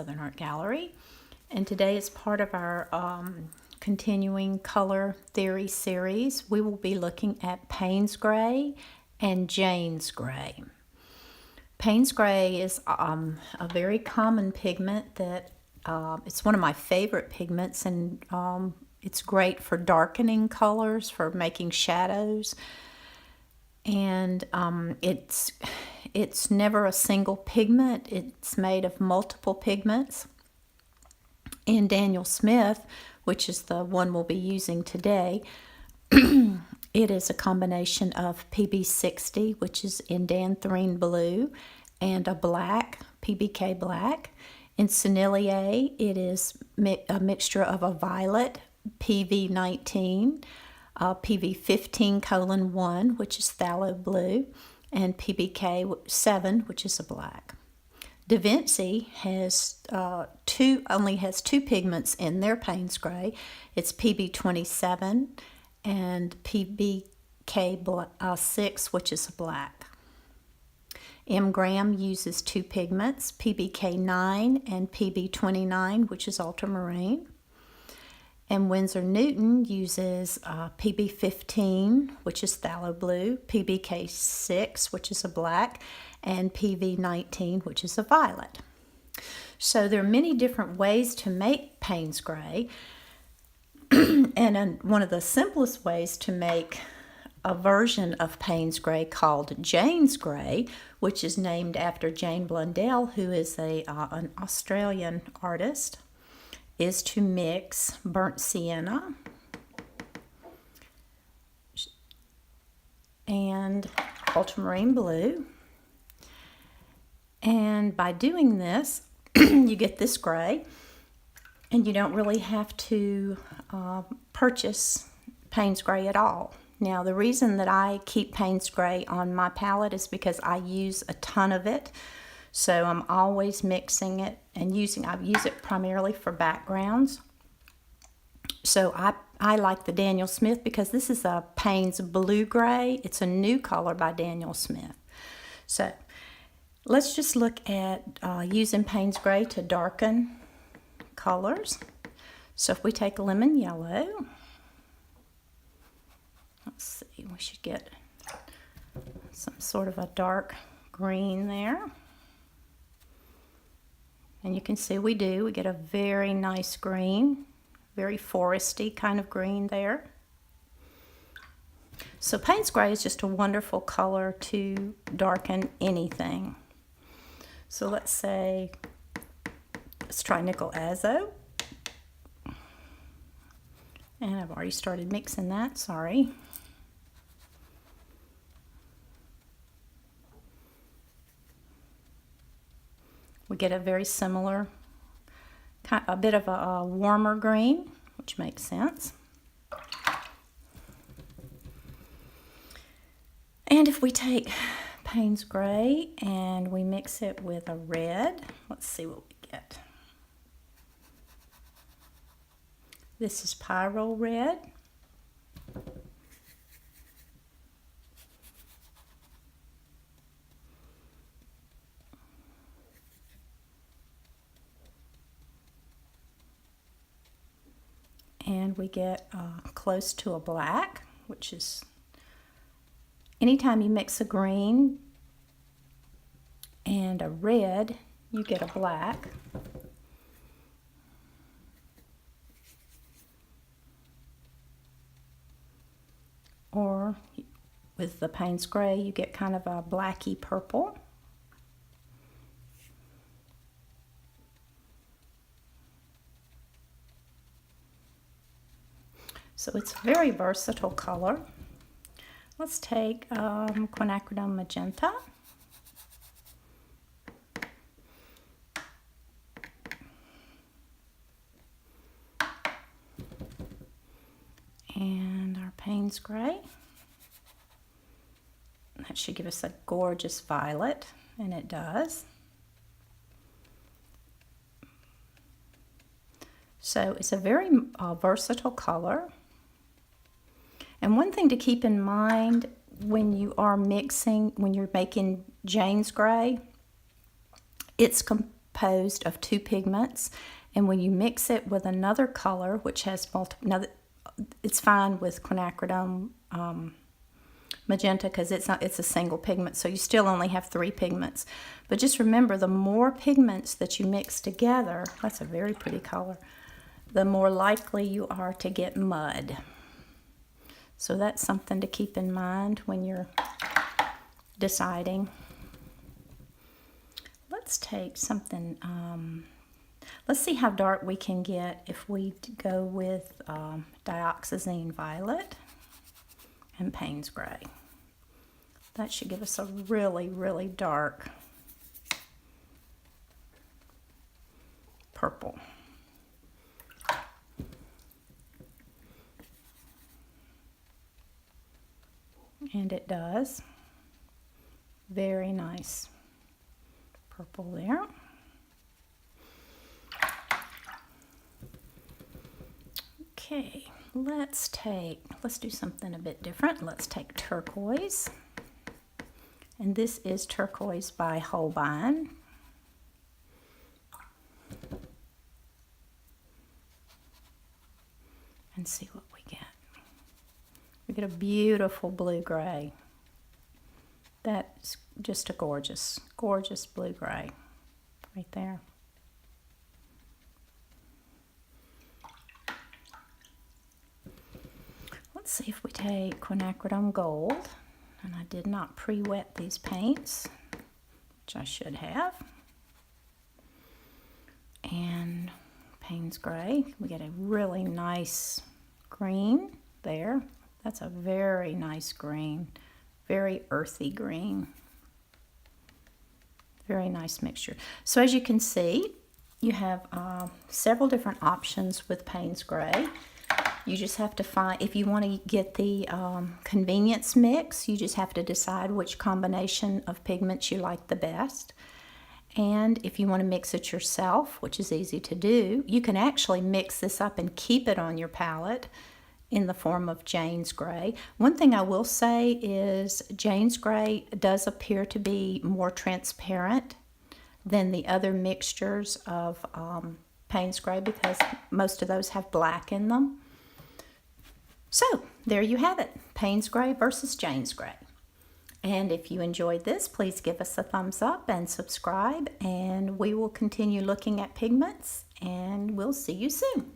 Southern Art Gallery, and today is part of our continuing color theory series. We will be looking at Paynes gray and Jane's gray. Paynes gray is a very common pigment that it's one of my favorite pigments, and it's great for darkening colors, for making shadows. And it's never a single pigment. It's made of multiple pigments. In Daniel Smith, which is the one we'll be using today, it is a combination of PB60, which is indanthrene blue, and a black, PBK black. In Sennelier, it is a mixture of a violet, PV19, PV15:1, which is phthalo blue, and PBK7, which is a black. Da Vinci has only has two pigments in their Paynes gray. It's PB27 and PBK6, which is a black. M. Graham uses two pigments, PBK9 and PB29, which is ultramarine. And Winsor Newton uses PB15, which is phthalo blue, PBK6, which is a black, and PV19, which is a violet. So there are many different ways to make Paynes gray, and one of the simplest ways to make a version of Paynes gray called Jane's gray, which is named after Jane Blundell, who is an Australian artist, is to mix burnt sienna and ultramarine blue. And by doing this, you get this gray, and you don't really have to purchase Paynes gray at all. Now, the reason that I keep Paynes gray on my palette is because I use a ton of it. So I'm always mixing it and I use it primarily for backgrounds. So I like the Daniel Smith because this is a Paynes blue gray. It's a new color by Daniel Smith. So let's just look at using Paynes gray to darken colors. So if we take lemon yellow, let's see, we should get some sort of a dark green there. And you can see we get a very nice green, very foresty kind of green there. So Paynes gray is just a wonderful color to darken anything. So let's try nickel azo. And I've already started mixing that, sorry. We get a very similar, a bit of a warmer green, which makes sense. And if we take Paynes gray and we mix it with a red, let's see what we get. This is Pyro red. And we get close to a black, which is, anytime you mix a green and a red, you get a black. Or with the Paynes gray, you get kind of a blacky purple. So it's a very versatile color. Let's take quinacridone magenta. And our Paynes gray. That should give us a gorgeous violet, and it does. So it's a very versatile color. And one thing to keep in mind when you are mixing, when you're making Jane's gray, it's composed of 2 pigments, and when you mix it with another color, which has multiple, now it's fine with quinacridone magenta because it's a single pigment, so you still only have 3 pigments. But just remember, the more pigments that you mix together, that's a very pretty color, the more likely you are to get mud. So that's something to keep in mind when you're deciding. Let's take something, let's see how dark we can get if we go with dioxazine violet and Paynes gray. That should give us a really, really dark purple. And it does. Very nice purple there. Okay, let's do something a bit different. Let's take turquoise. And this is Turquoise by Holbein. And see what we get. We get a beautiful blue-gray. That's just a gorgeous, gorgeous blue-gray right there. Let's see if we take quinacridone gold. And I did not pre-wet these paints, which I should have. And Paynes gray. We get a really nice green there. That's a very nice green. Very earthy green. Very nice mixture. So as you can see, you have several different options with Paynes gray. You just have to find, if you want to get the convenience mix, you just have to decide which combination of pigments you like the best. And if you want to mix it yourself, which is easy to do, you can actually mix this up and keep it on your palette in the form of Jane's gray. One thing I will say is Jane's gray does appear to be more transparent than the other mixtures of Paynes gray because most of those have black in them. So there you have it, Paynes gray versus Jane's gray. And if you enjoyed this, please give us a thumbs up and subscribe, and we will continue looking at pigments, and we'll see you soon.